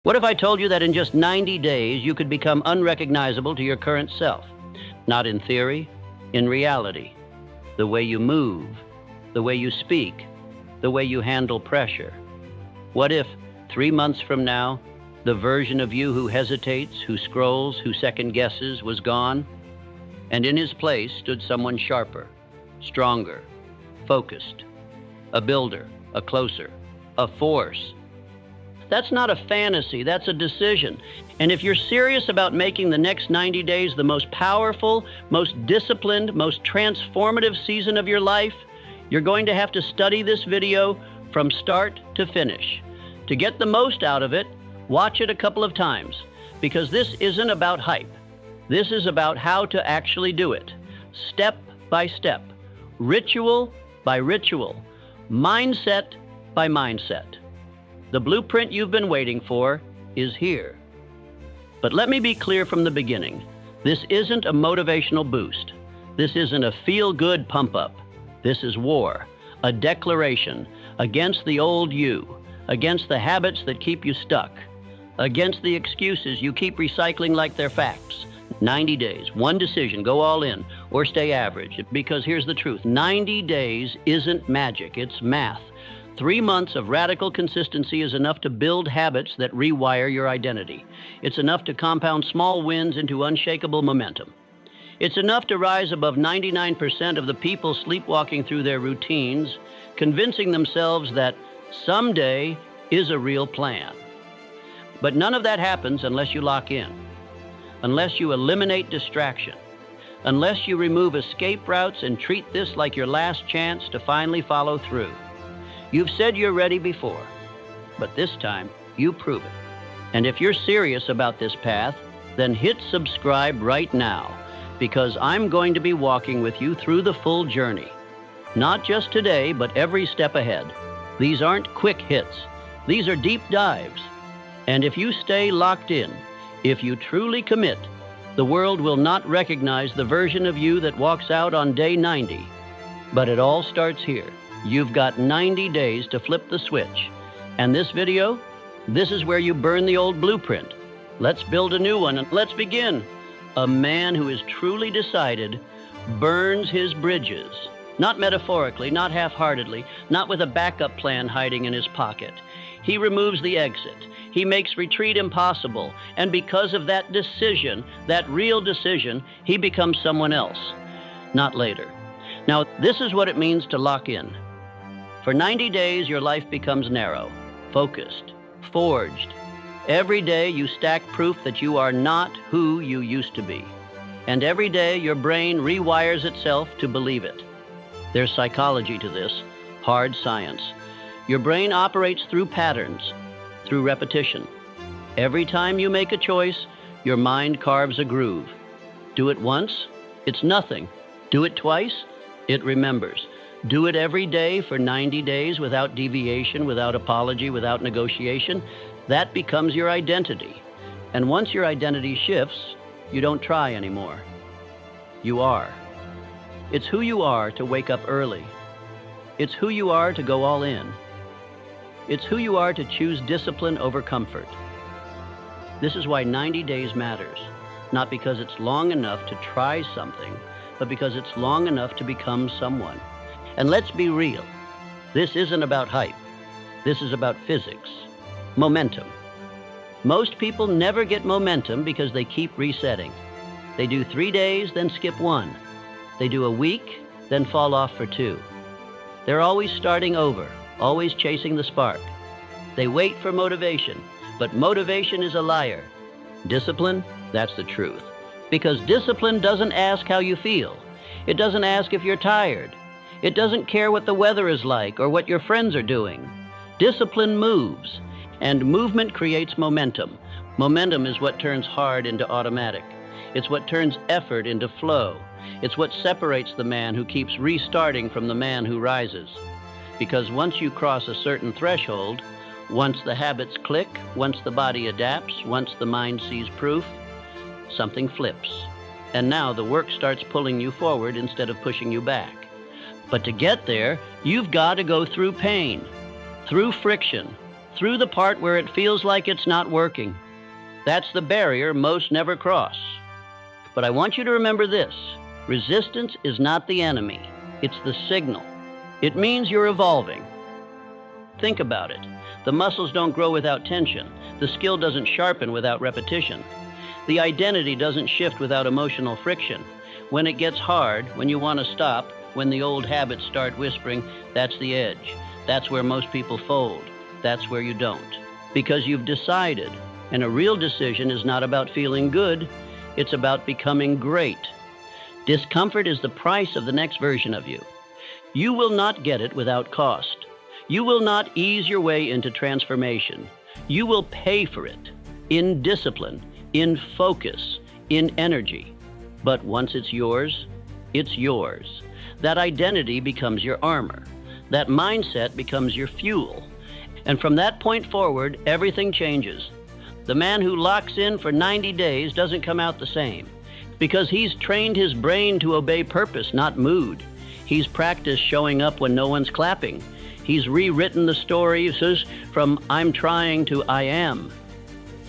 What if I told you that in just 90 days you could become unrecognizable to your current self? Not in theory, in reality. The way you move, the way you speak, the way you handle pressure. What if, 3 months from now, the version of you who hesitates, who scrolls, who second guesses was gone, and in his place stood someone sharper, stronger, focused, a builder, a closer, a force? That's not a fantasy, that's a decision. And if you're serious about making the next 90 days the most powerful, most disciplined, most transformative season of your life, you're going to have to study this video from start to finish. To get the most out of it, watch it a couple of times, because this isn't about hype. This is about how to actually do it, step by step, ritual by ritual, mindset by mindset. The blueprint you've been waiting for is here. But let me be clear from the beginning. This isn't a motivational boost. This isn't a feel-good pump-up. This is war, a declaration against the old you, against the habits that keep you stuck, against the excuses you keep recycling like they're facts. 90 days, one decision, go all in, or stay average. Because here's the truth, 90 days isn't magic, it's math. 3 months of radical consistency is enough to build habits that rewire your identity. It's enough to compound small wins into unshakable momentum. It's enough to rise above 99% of the people sleepwalking through their routines, convincing themselves that someday is a real plan. But none of that happens unless you lock in, unless you eliminate distraction, unless you remove escape routes and treat this like your last chance to finally follow through. You've said you're ready before, but this time you prove it. And if you're serious about this path, then hit subscribe right now, because I'm going to be walking with you through the full journey. Not just today, but every step ahead. These aren't quick hits. These are deep dives. And if you stay locked in, if you truly commit, the world will not recognize the version of you that walks out on day 90. But it all starts here. You've got 90 days to flip the switch. And this video, this is where you burn the old blueprint. Let's build a new one and let's begin. A man who is truly decided burns his bridges. Not metaphorically, not half-heartedly, not with a backup plan hiding in his pocket. He removes the exit. He makes retreat impossible. And because of that decision, that real decision, he becomes someone else. Not later. Now, this is what it means to lock in. For 90 days, your life becomes narrow, focused, forged. Every day, you stack proof that you are not who you used to be. And every day, your brain rewires itself to believe it. There's psychology to this, hard science. Your brain operates through patterns, through repetition. Every time you make a choice, your mind carves a groove. Do it once, it's nothing. Do it twice, it remembers. Do it every day for 90 days without deviation, without apology, without negotiation. That becomes your identity. And once your identity shifts, you don't try anymore. You are. It's who you are to wake up early. It's who you are to go all in. It's who you are to choose discipline over comfort. This is why 90 days matters. Not because it's long enough to try something, but because it's long enough to become someone. And let's be real. This isn't about hype. This is about physics. Momentum. Most people never get momentum because they keep resetting. They do 3 days, then skip 1. They do a week, then fall off for 2. They're always starting over, always chasing the spark. They wait for motivation, but motivation is a liar. Discipline, that's the truth. Because discipline doesn't ask how you feel. It doesn't ask if you're tired. It doesn't care what the weather is like or what your friends are doing. Discipline moves, and movement creates momentum. Momentum is what turns hard into automatic. It's what turns effort into flow. It's what separates the man who keeps restarting from the man who rises. Because once you cross a certain threshold, once the habits click, once the body adapts, once the mind sees proof, something flips. And now the work starts pulling you forward instead of pushing you back. But to get there, you've got to go through pain, through friction, through the part where it feels like it's not working. That's the barrier most never cross. But I want you to remember this. Resistance is not the enemy. It's the signal. It means you're evolving. Think about it. The muscles don't grow without tension. The skill doesn't sharpen without repetition. The identity doesn't shift without emotional friction. When it gets hard, when you want to stop, when the old habits start whispering, that's the edge. That's where most people fold. That's where you don't. Because you've decided. And a real decision is not about feeling good. It's about becoming great. Discomfort is the price of the next version of you. You will not get it without cost. You will not ease your way into transformation. You will pay for it in discipline, in focus, in energy. But once it's yours, it's yours. That identity becomes your armor. That mindset becomes your fuel. And from that point forward, everything changes. The man who locks in for 90 days doesn't come out the same, because he's trained his brain to obey purpose, not mood. He's practiced showing up when no one's clapping. He's rewritten the story from I'm trying to I am.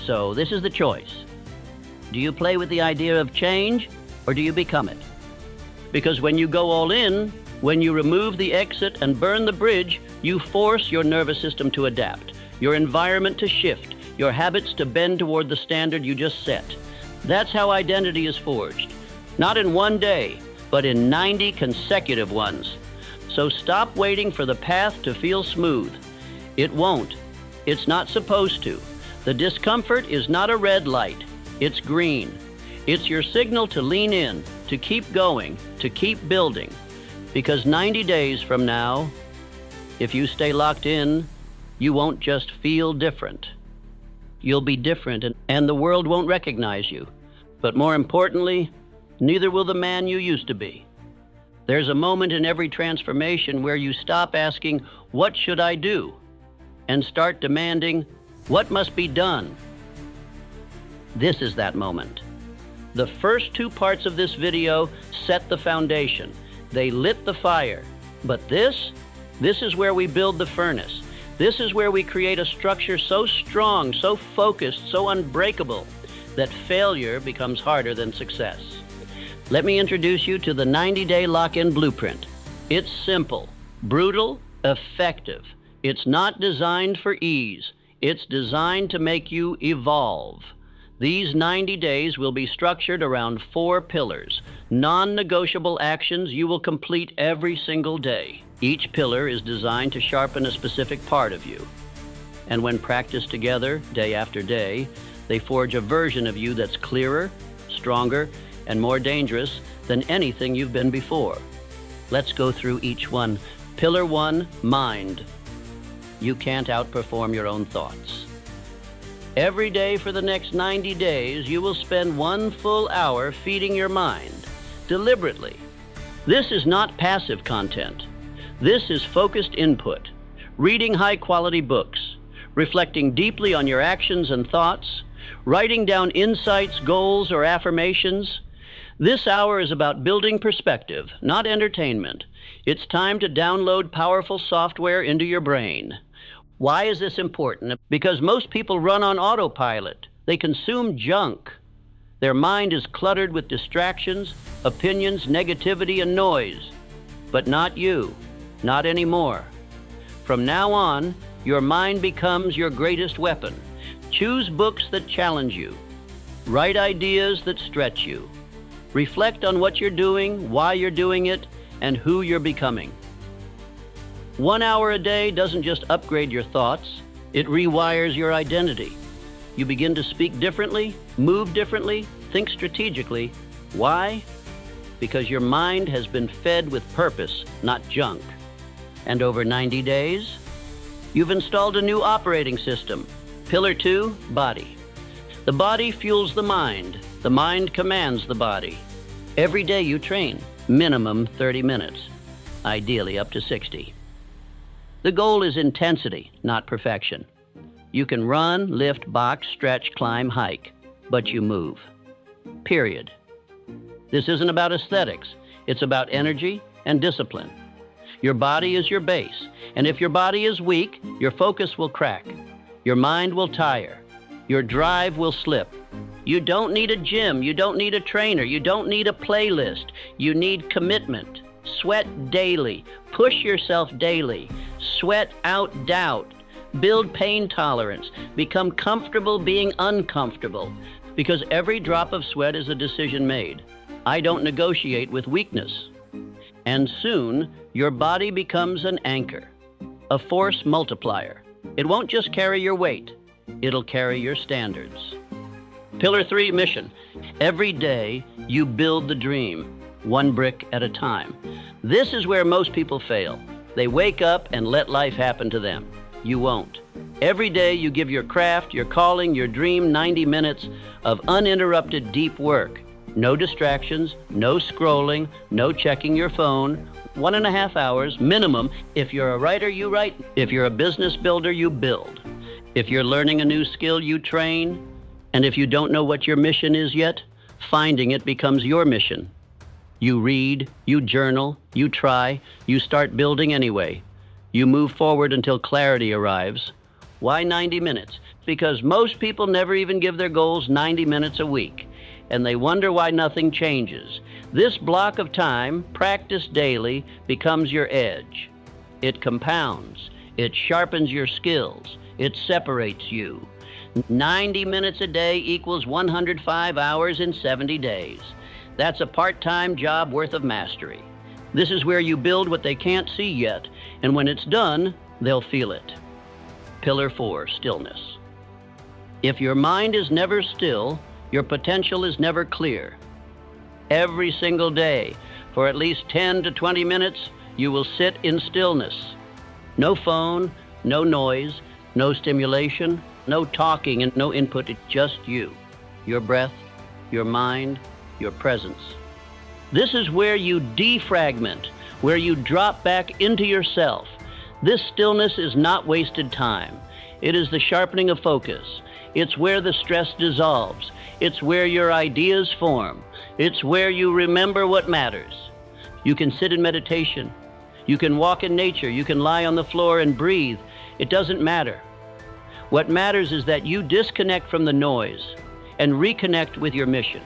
So this is the choice. Do you play with the idea of change, or do you become it? Because when you go all in, when you remove the exit and burn the bridge, you force your nervous system to adapt, your environment to shift, your habits to bend toward the standard you just set. That's how identity is forged. Not in one day, but in 90 consecutive ones. So stop waiting for the path to feel smooth. It won't. It's not supposed to. The discomfort is not a red light. It's green. It's your signal to lean in, to keep going, to keep building. Because 90 days from now, if you stay locked in, you won't just feel different. You'll be different, and the world won't recognize you. But more importantly, neither will the man you used to be. There's a moment in every transformation where you stop asking, what should I do? And start demanding, what must be done? This is that moment. The first two parts of this video set the foundation. They lit the fire. But this is where we build the furnace. This is where we create a structure so strong, so focused, so unbreakable, that failure becomes harder than success. Let me introduce you to the 90-day lock-in blueprint. It's simple, brutal, effective. It's not designed for ease. It's designed to make you evolve. These 90 days will be structured around 4 pillars, non-negotiable actions you will complete every single day. Each pillar is designed to sharpen a specific part of you. And when practiced together, day after day, they forge a version of you that's clearer, stronger, and more dangerous than anything you've been before. Let's go through each one. Pillar 1, mind. You can't outperform your own thoughts. Every day for the next 90 days, you will spend 1 full hour feeding your mind, deliberately. This is not passive content. This is focused input. Reading high-quality books, reflecting deeply on your actions and thoughts, writing down insights, goals, or affirmations. This hour is about building perspective, not entertainment. It's time to download powerful software into your brain. Why is this important? Because most people run on autopilot. They consume junk. Their mind is cluttered with distractions, opinions, negativity, and noise. But not you. Not anymore. From now on, your mind becomes your greatest weapon. Choose books that challenge you. Write ideas that stretch you. Reflect on what you're doing, why you're doing it, and who you're becoming. 1 hour a day doesn't just upgrade your thoughts, it rewires your identity. You begin to speak differently, move differently, think strategically. Why? Because your mind has been fed with purpose, not junk. And over 90 days, you've installed a new operating system. Pillar 2, body. The body fuels the mind commands the body. Every day you train, minimum 30 minutes, ideally up to 60. The goal is intensity, not perfection. You can run, lift, box, stretch, climb, hike, but you move. Period. This isn't about aesthetics. It's about energy and discipline. Your body is your base, and if your body is weak, your focus will crack. Your mind will tire. Your drive will slip. You don't need a gym. You don't need a trainer. You don't need a playlist. You need commitment. Sweat daily. Push yourself daily. Sweat out doubt. Build pain tolerance. Become comfortable being uncomfortable. Because every drop of sweat is a decision made. I don't negotiate with weakness. And soon, your body becomes an anchor, a force multiplier. It won't just carry your weight. It'll carry your standards. Pillar 3, mission. Every day, you build the dream, one brick at a time. This is where most people fail. They wake up and let life happen to them. You won't. Every day, you give your craft, your calling, your dream 90 minutes of uninterrupted deep work. No distractions, no scrolling, no checking your phone. 1.5 hours minimum. If you're a writer, you write. If you're a business builder, you build. If you're learning a new skill, you train. And if you don't know what your mission is yet, finding it becomes your mission. You read, you journal, you try, you start building anyway. You move forward until clarity arrives. Why 90 minutes? Because most people never even give their goals 90 minutes a week, and they wonder why nothing changes. This block of time, practiced daily, becomes your edge. It compounds. It sharpens your skills. It separates you. 90 minutes a day equals 105 hours in 70 days. That's a part-time job worth of mastery. This is where you build what they can't see yet, and when it's done, they'll feel it. Pillar 4, stillness. If your mind is never still, your potential is never clear. Every single day, for at least 10 to 20 minutes, you will sit in stillness. No phone, no noise, no stimulation, no talking, and no input. It's just you, your breath, your mind, your presence. This is where you defragment, where you drop back into yourself. This stillness is not wasted time. It is the sharpening of focus. It's where the stress dissolves. It's where your ideas form. It's where you remember what matters. You can sit in meditation. You can walk in nature. You can lie on the floor and breathe. It doesn't matter. What matters is that you disconnect from the noise and reconnect with your mission.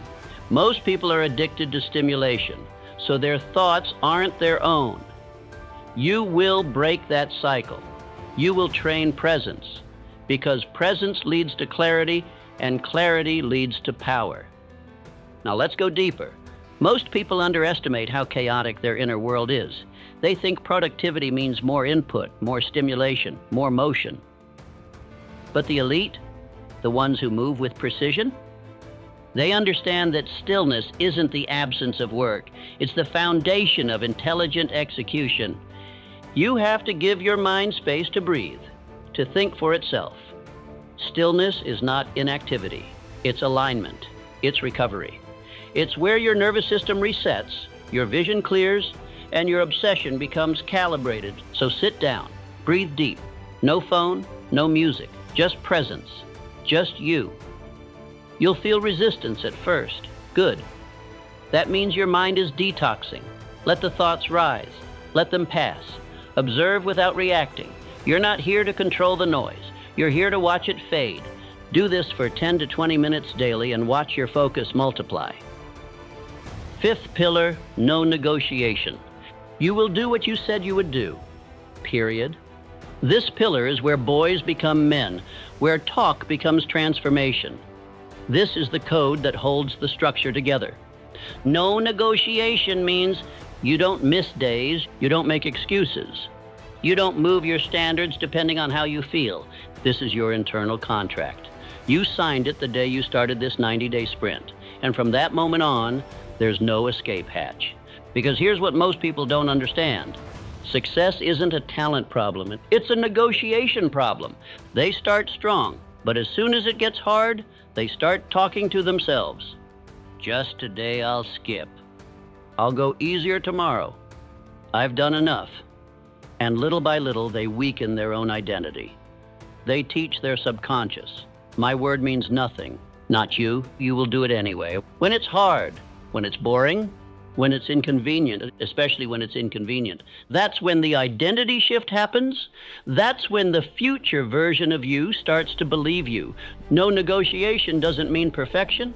Most people are addicted to stimulation, so their thoughts aren't their own. You will break that cycle. You will train presence, because presence leads to clarity, and clarity leads to power. Now let's go deeper. Most people underestimate how chaotic their inner world is. They think productivity means more input, more stimulation, more motion. But the elite, the ones who move with precision, they understand that stillness isn't the absence of work. It's the foundation of intelligent execution. You have to give your mind space to breathe, to think for itself. Stillness is not inactivity. It's alignment. It's recovery. It's where your nervous system resets, your vision clears, and your obsession becomes calibrated. So sit down, breathe deep. No phone, no music, just presence, just you. You'll feel resistance at first. Good. That means your mind is detoxing. Let the thoughts rise. Let them pass. Observe without reacting. You're not here to control the noise. You're here to watch it fade. Do this for 10 to 20 minutes daily and watch your focus multiply. 5th pillar, no negotiation. You will do what you said you would do. Period. This pillar is where boys become men, where talk becomes transformation. This is the code that holds the structure together. No negotiation means you don't miss days, you don't make excuses. You don't move your standards depending on how you feel. This is your internal contract. You signed it the day you started this 90-day sprint. And from that moment on, there's no escape hatch. Because here's what most people don't understand. Success isn't a talent problem. It's a negotiation problem. They start strong, but as soon as it gets hard, they start talking to themselves. Just today I'll skip. I'll go easier tomorrow. I've done enough. And little by little, they weaken their own identity. They teach their subconscious. My word means nothing. Not you. You will do it anyway. When it's hard, when it's boring, when it's inconvenient, especially when it's inconvenient. That's when the identity shift happens. That's when the future version of you starts to believe you. No negotiation doesn't mean perfection.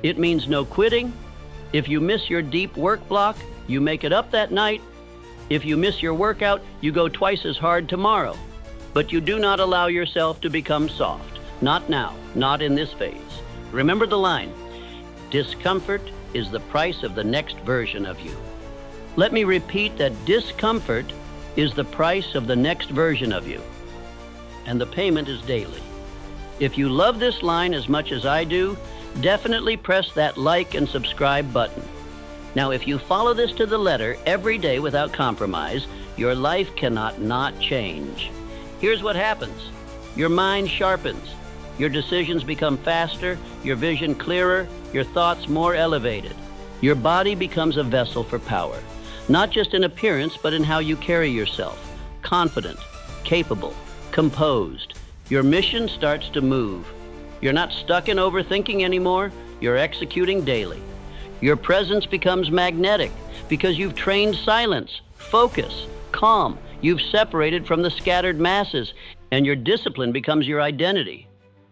It means no quitting. If you miss your deep work block, you make it up that night. If you miss your workout, you go twice as hard tomorrow. But you do not allow yourself to become soft. Not now, not in this phase. Remember the line, discomfort is the price of the next version of you. Let me repeat that discomfort is the price of the next version of you. And the payment is daily. If you love this line as much as I do, definitely press that like and subscribe button. Now, if you follow this to the letter every day without compromise, your life cannot not change. Here's what happens. Your mind sharpens. Your decisions become faster, your vision clearer, your thoughts more elevated. Your body becomes a vessel for power, not just in appearance, but in how you carry yourself. Confident, capable, composed. Your mission starts to move. You're not stuck in overthinking anymore, you're executing daily. Your presence becomes magnetic because you've trained silence, focus, calm. You've separated from the scattered masses, and your discipline becomes your identity.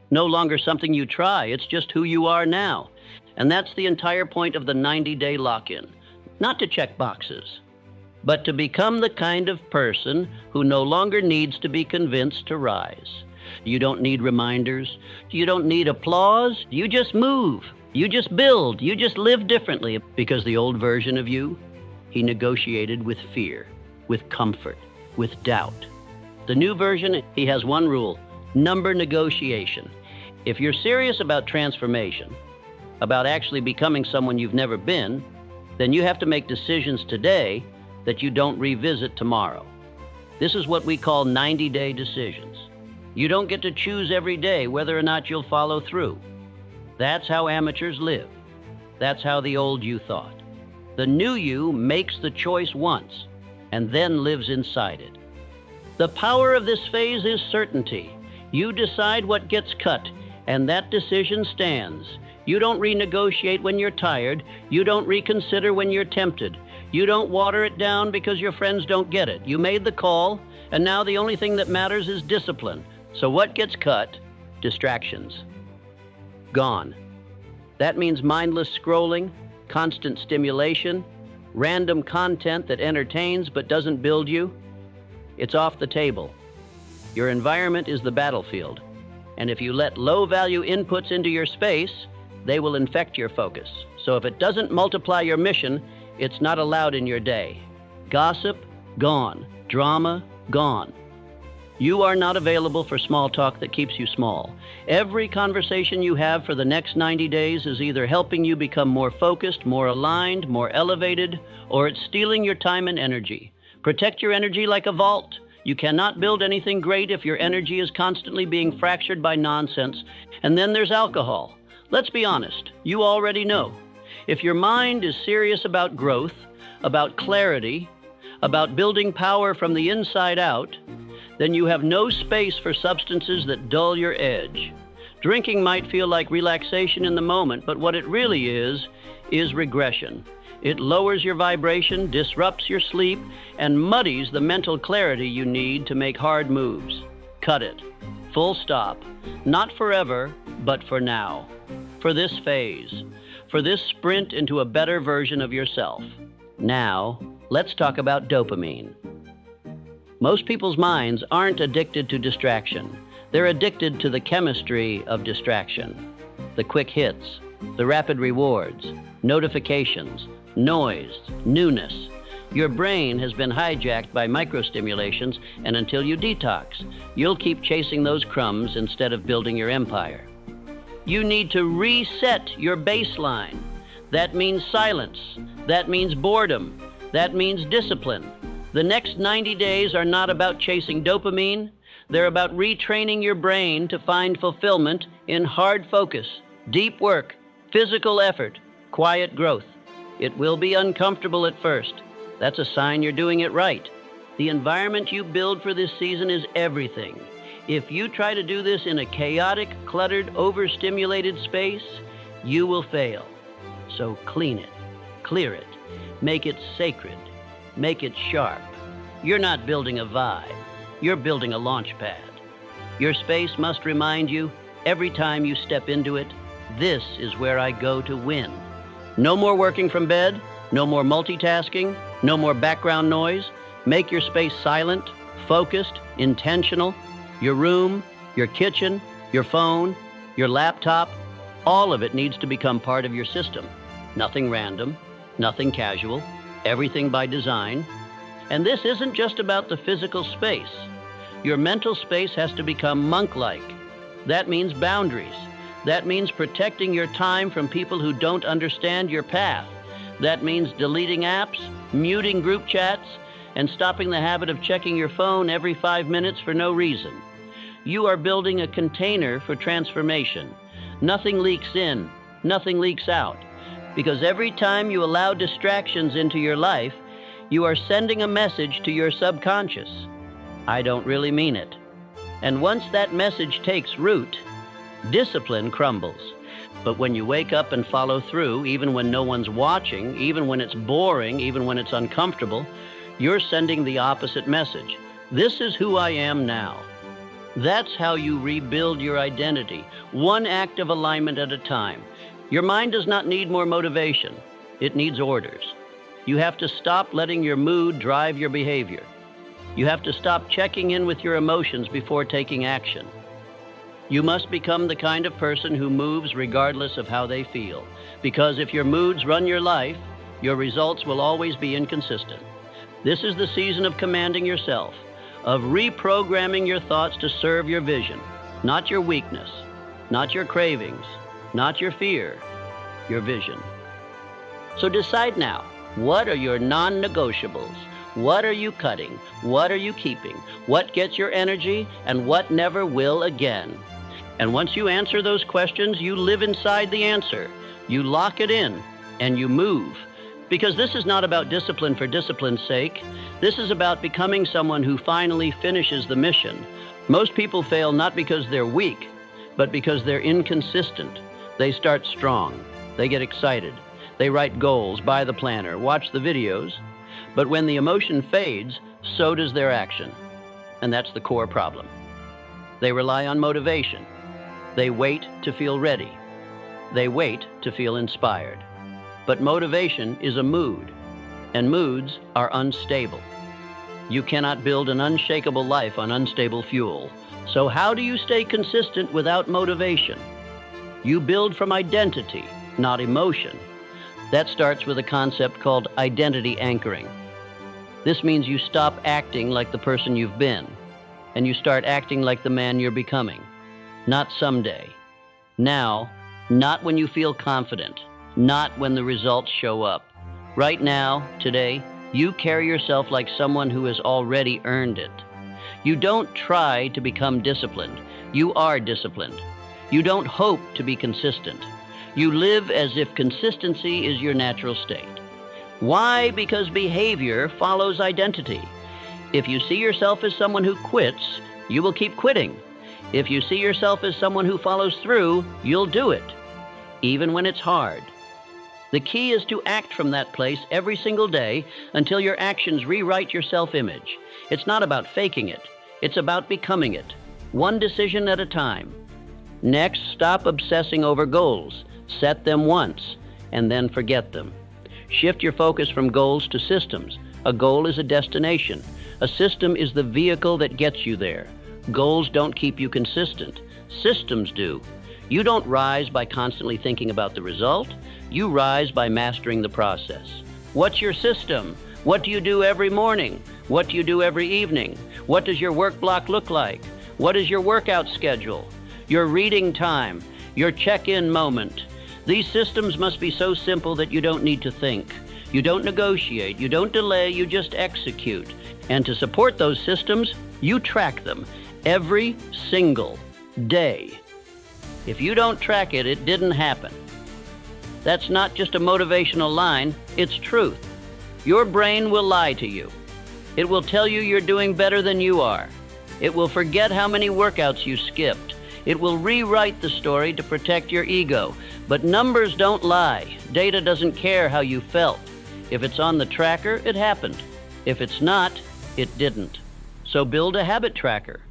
No longer something you try, it's just who you are now. And that's the entire point of the 90-day lock-in. Not to check boxes, but to become the kind of person who no longer needs to be convinced to rise. You don't need reminders. You don't need applause. You just move. You just build. You just live differently. Because the old version of you, he negotiated with fear, with comfort, with doubt. The new version, he has one rule, number negotiation. If you're serious about transformation, about actually becoming someone you've never been, then you have to make decisions today that you don't revisit tomorrow. This is what we call 90-day decisions. You don't get to choose every day whether or not you'll follow through. That's how amateurs live. That's how the old you thought. The new you makes the choice once and then lives inside it. The power of this phase is certainty. You decide what gets cut, and that decision stands. You don't renegotiate when you're tired. You don't reconsider when you're tempted. You don't water it down because your friends don't get it. You made the call, and now the only thing that matters is discipline. So what gets cut? Distractions. Gone. That means mindless scrolling, constant stimulation, random content that entertains but doesn't build you. It's off the table. Your environment is the battlefield. And if you let low-value inputs into your space, they will infect your focus. So if it doesn't multiply your mission, it's not allowed in your day. Gossip, gone. Drama, gone. You are not available for small talk that keeps you small. Every conversation you have for the next 90 days is either helping you become more focused, more aligned, more elevated, or it's stealing your time and energy. Protect your energy like a vault. You cannot build anything great if your energy is constantly being fractured by nonsense. And then there's alcohol. Let's be honest, you already know. If your mind is serious about growth, about clarity, about building power from the inside out, then you have no space for substances that dull your edge. Drinking might feel like relaxation in the moment, but what it really is regression. It lowers your vibration, disrupts your sleep, and muddies the mental clarity you need to make hard moves. Cut it. Full stop. Not forever, but for now. For this phase. For this sprint into a better version of yourself. Now, let's talk about dopamine. Most people's minds aren't addicted to distraction. They're addicted to the chemistry of distraction. The quick hits, the rapid rewards, notifications, noise, newness. Your brain has been hijacked by microstimulations, and until you detox, you'll keep chasing those crumbs instead of building your empire. You need to reset your baseline. That means silence. That means boredom. That means discipline. The next 90 days are not about chasing dopamine. They're about retraining your brain to find fulfillment in hard focus, deep work, physical effort, quiet growth. It will be uncomfortable at first. That's a sign you're doing it right. The environment you build for this season is everything. If you try to do this in a chaotic, cluttered, overstimulated space, you will fail. So clean it. Clear it. Make it sacred. Make it sharp. You're not building a vibe. You're building a launch pad. Your space must remind you, every time you step into it, this is where I go to win. No more working from bed, no more multitasking, no more background noise. Make your space silent, focused, intentional. Your room, your kitchen, your phone, your laptop, all of it needs to become part of your system. Nothing random, nothing casual, everything by design. And this isn't just about the physical space. Your mental space has to become monk-like. That means boundaries. That means protecting your time from people who don't understand your path. That means deleting apps, muting group chats, and stopping the habit of checking your phone every 5 minutes for no reason. You are building a container for transformation. Nothing leaks in, nothing leaks out. Because every time you allow distractions into your life, you are sending a message to your subconscious. I don't really mean it. And once that message takes root, discipline crumbles. But when you wake up and follow through, even when no one's watching, even when it's boring, even when it's uncomfortable, you're sending the opposite message. This is who I am now. That's how you rebuild your identity, one act of alignment at a time. Your mind does not need more motivation. It needs orders. You have to stop letting your mood drive your behavior. You have to stop checking in with your emotions before taking action. You must become the kind of person who moves regardless of how they feel. Because if your moods run your life, your results will always be inconsistent. This is the season of commanding yourself, of reprogramming your thoughts to serve your vision, not your weakness, not your cravings, not your fear, your vision. So decide now, what are your non-negotiables? What are you cutting? What are you keeping? What gets your energy and what never will again? And once you answer those questions, you live inside the answer. You lock it in and you move. Because this is not about discipline for discipline's sake. This is about becoming someone who finally finishes the mission. Most people fail not because they're weak, but because they're inconsistent. They start strong. They get excited. They write goals, buy the planner, watch the videos. But when the emotion fades, so does their action. And that's the core problem. They rely on motivation. They wait to feel ready. They wait to feel inspired. But motivation is a mood, and moods are unstable. You cannot build an unshakable life on unstable fuel. So how do you stay consistent without motivation? You build from identity, not emotion. That starts with a concept called identity anchoring. This means you stop acting like the person you've been, and you start acting like the man you're becoming. Not someday. Now, not when you feel confident. Not when the results show up. Right now, today, you carry yourself like someone who has already earned it. You don't try to become disciplined. You are disciplined. You don't hope to be consistent. You live as if consistency is your natural state. Why? Because behavior follows identity. If you see yourself as someone who quits, you will keep quitting. If you see yourself as someone who follows through, you'll do it, even when it's hard. The key is to act from that place every single day until your actions rewrite your self-image. It's not about faking it. It's about becoming it, one decision at a time. Next, stop obsessing over goals. Set them once, and then forget them. Shift your focus from goals to systems. A goal is a destination. A system is the vehicle that gets you there. Goals don't keep you consistent. Systems do. You don't rise by constantly thinking about the result. You rise by mastering the process. What's your system? What do you do every morning? What do you do every evening? What does your work block look like? What is your workout schedule? Your reading time? Your check-in moment? These systems must be so simple that you don't need to think. You don't negotiate. You don't delay. You just execute. And to support those systems, you track them every single day. If you don't track it, it didn't happen. That's not just a motivational line, it's truth. Your brain will lie to you. It will tell you you're doing better than you are. It will forget how many workouts you skipped. It will rewrite the story to protect your ego. But numbers don't lie. Data doesn't care how you felt. If it's on the tracker, it happened. If it's not, it didn't. So build a habit tracker,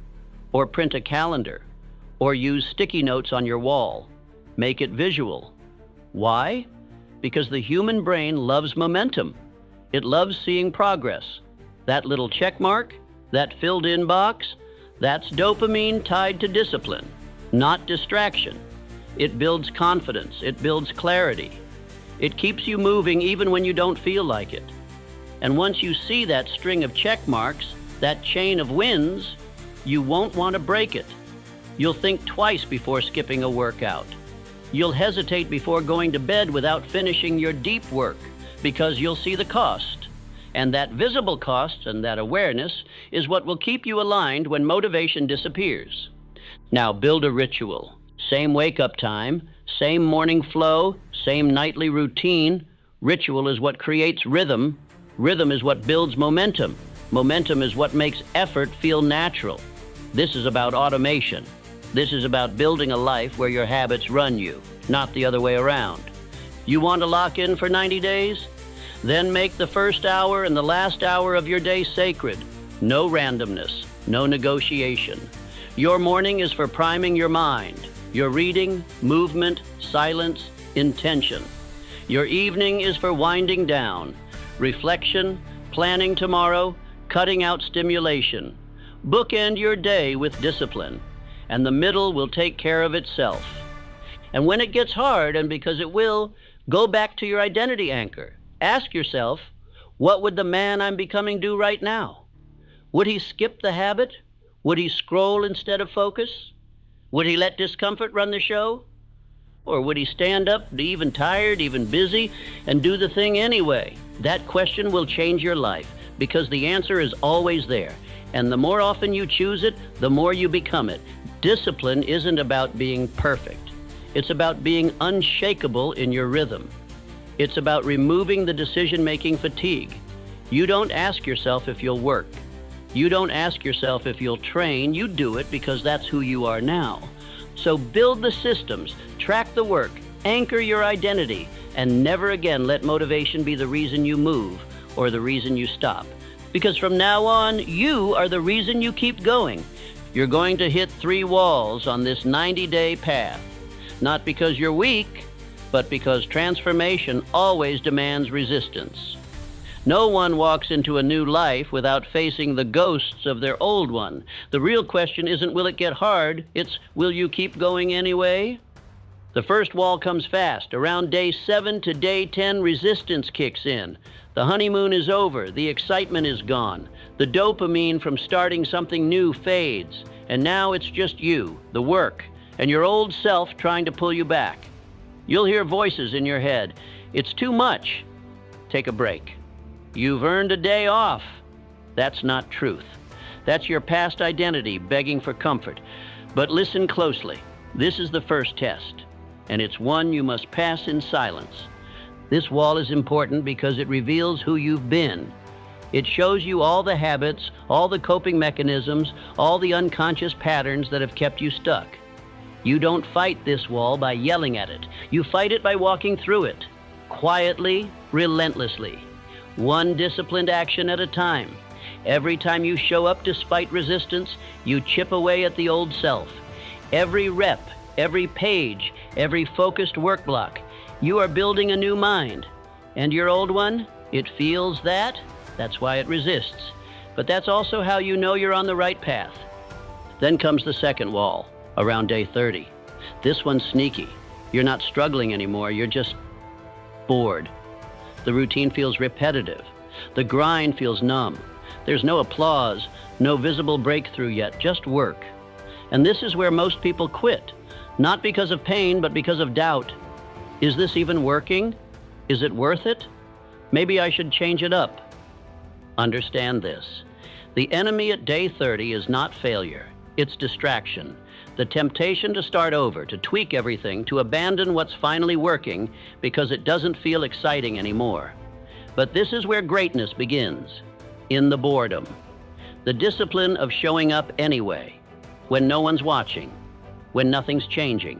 or print a calendar, or use sticky notes on your wall. Make it visual. Why? Because the human brain loves momentum. It loves seeing progress. That little check mark, that filled-in box, that's dopamine tied to discipline, not distraction. It builds confidence. It builds clarity. It keeps you moving even when you don't feel like it. And once you see that string of check marks, that chain of wins, you won't want to break it. You'll think twice before skipping a workout. You'll hesitate before going to bed without finishing your deep work because you'll see the cost. And that visible cost and that awareness is what will keep you aligned when motivation disappears. Now build a ritual. Same wake-up time, same morning flow, same nightly routine. Ritual is what creates rhythm. Rhythm is what builds momentum. Momentum is what makes effort feel natural. This is about automation. This is about building a life where your habits run you, not the other way around. You want to lock in for 90 days? Then make the first hour and the last hour of your day sacred. No randomness, no negotiation. Your morning is for priming your mind. Your reading, movement, silence, intention. Your evening is for winding down. Reflection, planning tomorrow, cutting out stimulation. Bookend your day with discipline, and the middle will take care of itself. And when it gets hard, and because it will, go back to your identity anchor. Ask yourself, what would the man I'm becoming do right now? Would he skip the habit? Would he scroll instead of focus? Would he let discomfort run the show? Or would he stand up, be even tired, even busy, and do the thing anyway? That question will change your life, because the answer is always there. And the more often you choose it, the more you become it. Discipline isn't about being perfect. It's about being unshakable in your rhythm. It's about removing the decision-making fatigue. You don't ask yourself if you'll work. You don't ask yourself if you'll train. You do it because that's who you are now. So build the systems, track the work, anchor your identity, and never again let motivation be the reason you move or the reason you stop. Because from now on, you are the reason you keep going. You're going to hit 3 walls on this 90-day path. Not because you're weak, but because transformation always demands resistance. No one walks into a new life without facing the ghosts of their old one. The real question isn't will it get hard, it's will you keep going anyway? The first wall comes fast. Around day 7 to day 10, resistance kicks in. The honeymoon is over, the excitement is gone. The dopamine from starting something new fades. And now it's just you, the work, and your old self trying to pull you back. You'll hear voices in your head. It's too much. Take a break. You've earned a day off. That's not truth. That's your past identity begging for comfort. But listen closely. This is the first test, and it's one you must pass in silence. This wall is important because it reveals who you've been. It shows you all the habits, all the coping mechanisms, all the unconscious patterns that have kept you stuck. You don't fight this wall by yelling at it. You fight it by walking through it, quietly, relentlessly, one disciplined action at a time. Every time you show up despite resistance, you chip away at the old self. Every rep, every page, every focused work block, you are building a new mind. And your old one, it feels that. That's why it resists. But that's also how you know you're on the right path. Then comes the second wall, around day 30. This one's sneaky. You're not struggling anymore, you're just bored. The routine feels repetitive. The grind feels numb. There's no applause, no visible breakthrough yet, just work. And this is where most people quit, not because of pain, but because of doubt. Is this even working? Is it worth it? Maybe I should change it up. Understand this. The enemy at day 30 is not failure. It's distraction. The temptation to start over, to tweak everything, to abandon what's finally working because it doesn't feel exciting anymore. But this is where greatness begins, in the boredom. The discipline of showing up anyway, when no one's watching, when nothing's changing,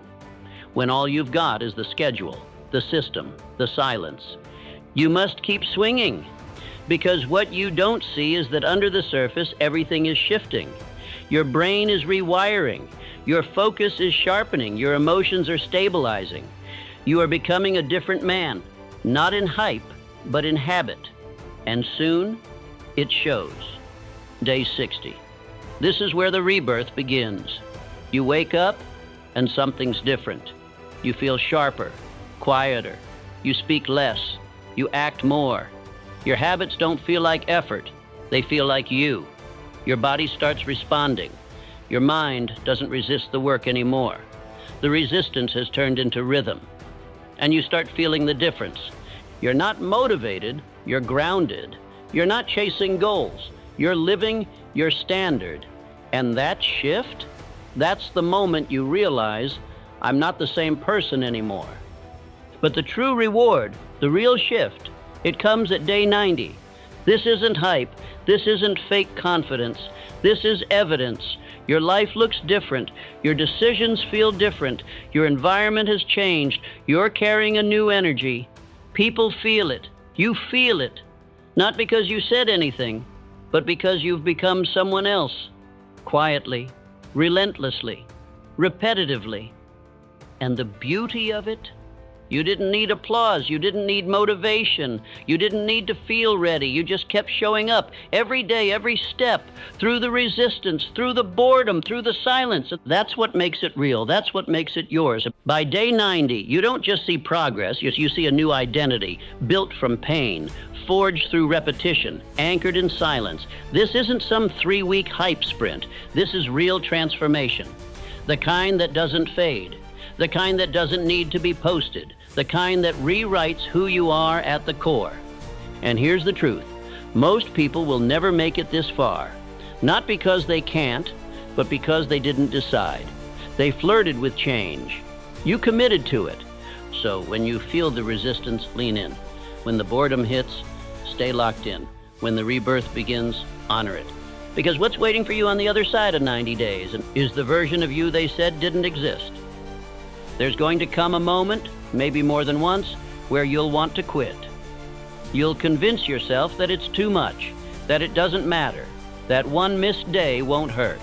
when all you've got is the schedule, the system, the silence. You must keep swinging, because what you don't see is that under the surface, everything is shifting. Your brain is rewiring. Your focus is sharpening. Your emotions are stabilizing. You are becoming a different man, not in hype, but in habit. And soon, it shows. Day 60. This is where the rebirth begins. You wake up, and something's different. You feel sharper, quieter. You speak less. You act more. Your habits don't feel like effort. They feel like you. Your body starts responding. Your mind doesn't resist the work anymore. The resistance has turned into rhythm. And you start feeling the difference. You're not motivated, you're grounded. You're not chasing goals. You're living your standard. And that shift, that's the moment you realize, I'm not the same person anymore. But the true reward, the real shift, it comes at day 90. This isn't hype. This isn't fake confidence. This is evidence. Your life looks different. Your decisions feel different. Your environment has changed. You're carrying a new energy. People feel it. You feel it. Not because you said anything, but because you've become someone else. Quietly, relentlessly, repetitively. And the beauty of it? You didn't need applause. You didn't need motivation. You didn't need to feel ready. You just kept showing up every day, every step, through the resistance, through the boredom, through the silence. That's what makes it real. That's what makes it yours. By day 90, you don't just see progress. You see a new identity, built from pain, forged through repetition, anchored in silence. This isn't some 3-week hype sprint. This is real transformation. The kind that doesn't fade. The kind that doesn't need to be posted. The kind that rewrites who you are at the core. And here's the truth. Most people will never make it this far. Not because they can't, but because they didn't decide. They flirted with change. You committed to it. So when you feel the resistance, lean in. When the boredom hits, stay locked in. When the rebirth begins, honor it. Because what's waiting for you on the other side of 90 days is the version of you they said didn't exist. There's going to come a moment, maybe more than once, where you'll want to quit. You'll convince yourself that it's too much, that it doesn't matter, that one missed day won't hurt,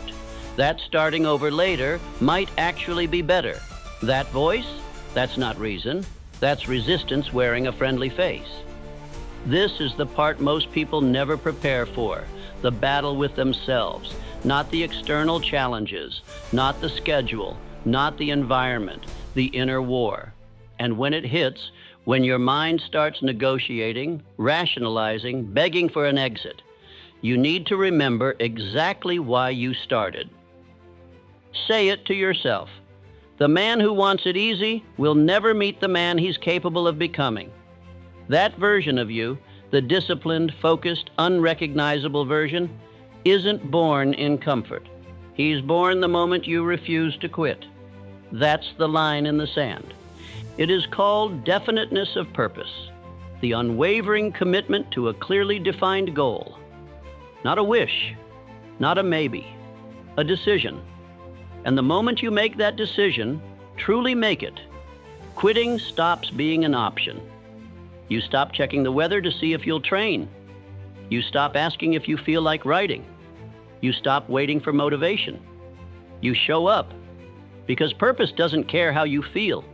that starting over later might actually be better. That voice? That's not reason. That's resistance wearing a friendly face. This is the part most people never prepare for, the battle with themselves, not the external challenges, not the schedule, not the environment, the inner war. And when it hits, when your mind starts negotiating, rationalizing, begging for an exit, you need to remember exactly why you started. Say it to yourself. The man who wants it easy will never meet the man he's capable of becoming. That version of you, the disciplined, focused, unrecognizable version, isn't born in comfort. He's born the moment you refuse to quit. That's the line in the sand. It is called definiteness of purpose, the unwavering commitment to a clearly defined goal. Not a wish, not a maybe, a decision. And the moment you make that decision, truly make it, quitting stops being an option. You stop checking the weather to see if you'll train. You stop asking if you feel like writing. You stop waiting for motivation. You show up. Because purpose doesn't care how you feel.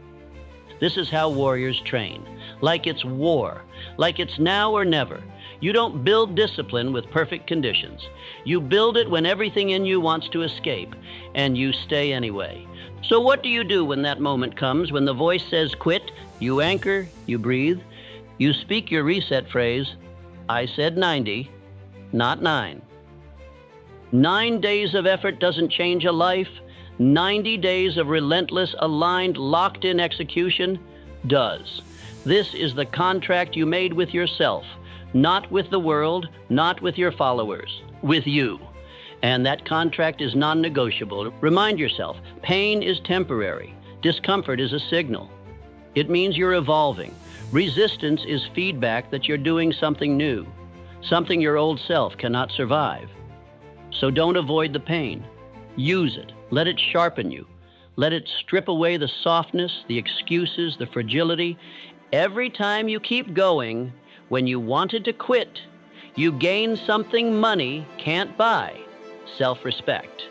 This is how warriors train. Like it's war. Like it's now or never. You don't build discipline with perfect conditions. You build it when everything in you wants to escape, and you stay anyway. So what do you do when that moment comes, when the voice says quit? You anchor, you breathe, you speak your reset phrase, I said 90, not 9. 9 days of effort doesn't change a life. 90 days of relentless, aligned, locked-in execution does. This is the contract you made with yourself, not with the world, not with your followers, with you. And that contract is non-negotiable. Remind yourself, pain is temporary. Discomfort is a signal. It means you're evolving. Resistance is feedback that you're doing something new, something your old self cannot survive. So don't avoid the pain. Use it. Let it sharpen you. Let it strip away the softness, the excuses, the fragility. Every time you keep going, when you wanted to quit, you gain something money can't buy: self-respect.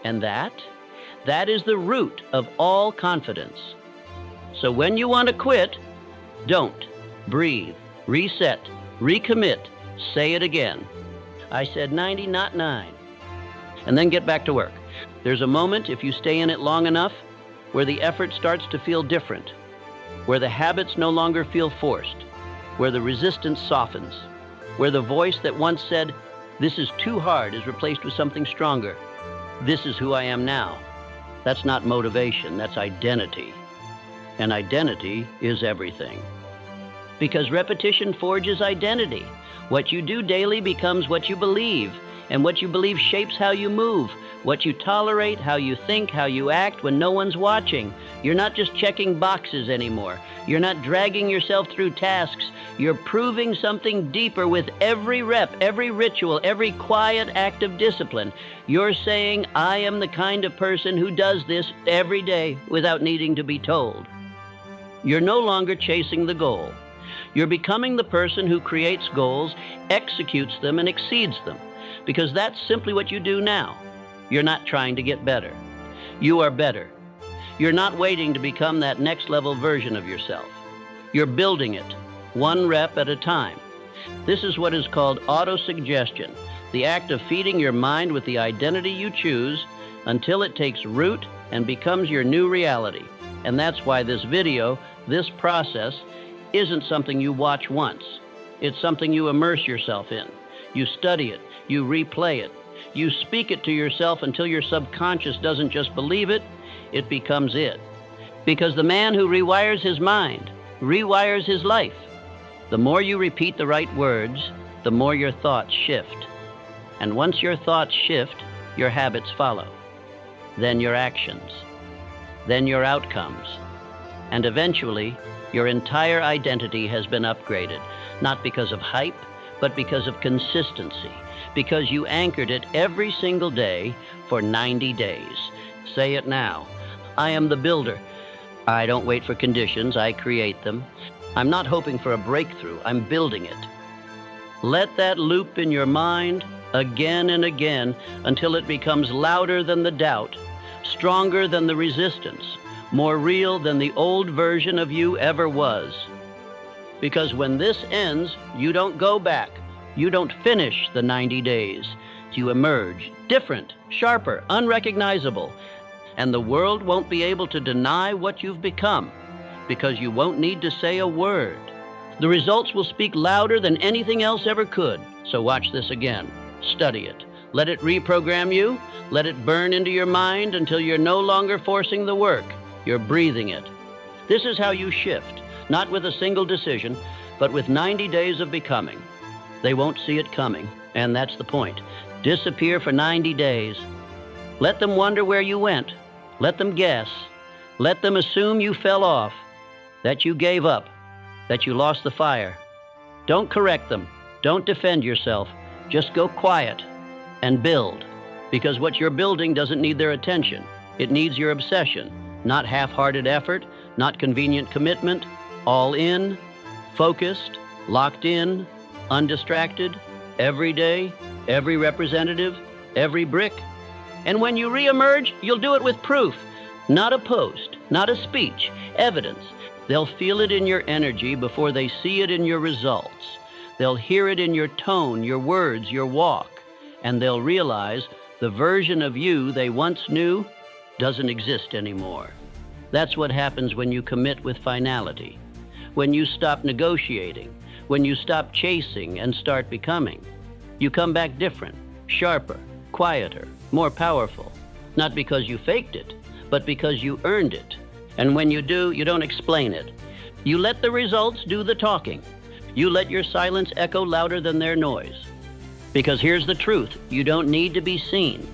And that is the root of all confidence. So when you want to quit, don't. Breathe, reset, recommit, say it again. I said 90, not 9. And then get back to work. There's a moment, if you stay in it long enough, where the effort starts to feel different, where the habits no longer feel forced, where the resistance softens, where the voice that once said, "This is too hard," is replaced with something stronger. "This is who I am now." That's not motivation, that's identity. And identity is everything. Because repetition forges identity. What you do daily becomes what you believe, and what you believe shapes how you move, what you tolerate, how you think, how you act when no one's watching. You're not just checking boxes anymore. You're not dragging yourself through tasks. You're proving something deeper with every rep, every ritual, every quiet act of discipline. You're saying, "I am the kind of person who does this every day without needing to be told." You're no longer chasing the goal. You're becoming the person who creates goals, executes them, and exceeds them. Because that's simply what you do now. You're not trying to get better. You are better. You're not waiting to become that next level version of yourself. You're building it, one rep at a time. This is what is called autosuggestion, the act of feeding your mind with the identity you choose until it takes root and becomes your new reality. And that's why this video, this process, isn't something you watch once. It's something you immerse yourself in. You study it, you replay it, you speak it to yourself until your subconscious doesn't just believe it, it becomes it. Because the man who rewires his mind rewires his life. The more you repeat the right words, the more your thoughts shift. And once your thoughts shift, your habits follow. Then your actions. Then your outcomes. And eventually, your entire identity has been upgraded, not because of hype, but because of consistency, because you anchored it every single day for 90 days. Say it now. I am the builder. I don't wait for conditions, I create them. I'm not hoping for a breakthrough, I'm building it. Let that loop in your mind again and again until it becomes louder than the doubt, stronger than the resistance, more real than the old version of you ever was. Because when this ends, you don't go back. You don't finish the 90 days. You emerge different, sharper, unrecognizable. And the world won't be able to deny what you've become because you won't need to say a word. The results will speak louder than anything else ever could. So watch this again. Study it. Let it reprogram you. Let it burn into your mind until you're no longer forcing the work. You're breathing it. This is how you shift. Not with a single decision, but with 90 days of becoming. They won't see it coming, and that's the point. Disappear for 90 days. Let them wonder where you went. Let them guess. Let them assume you fell off, that you gave up, that you lost the fire. Don't correct them. Don't defend yourself. Just go quiet and build, because what you're building doesn't need their attention. It needs your obsession, not half-hearted effort, not convenient commitment. All in, focused, locked in, undistracted, every day, every representative, every brick. And when you reemerge, you'll do it with proof, not a post, not a speech, evidence. They'll feel it in your energy before they see it in your results. They'll hear it in your tone, your words, your walk, and they'll realize the version of you they once knew doesn't exist anymore. That's what happens when you commit with finality. When you stop negotiating, when you stop chasing and start becoming, you come back different, sharper, quieter, more powerful, not because you faked it, but because you earned it. And when you do, you don't explain it. You let the results do the talking. You let your silence echo louder than their noise. Because here's the truth, you don't need to be seen.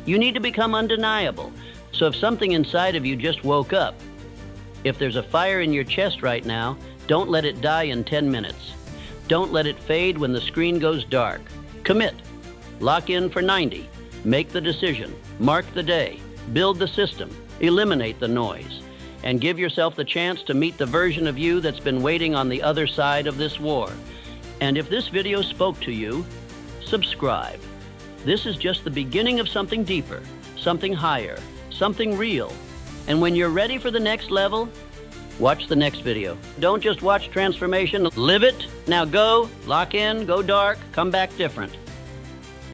You need to become undeniable. So if something inside of you just woke up, if there's a fire in your chest right now, don't let it die in 10 minutes. Don't let it fade when the screen goes dark. Commit. Lock in for 90. Make the decision. Mark the day. Build the system. Eliminate the noise and give yourself the chance to meet the version of you that's been waiting on the other side of this war. And if this video spoke to you, subscribe. This is just the beginning of something deeper, something higher, something real. And when you're ready for the next level, watch the next video. Don't just watch transformation, live it. Now go, lock in, go dark, come back different.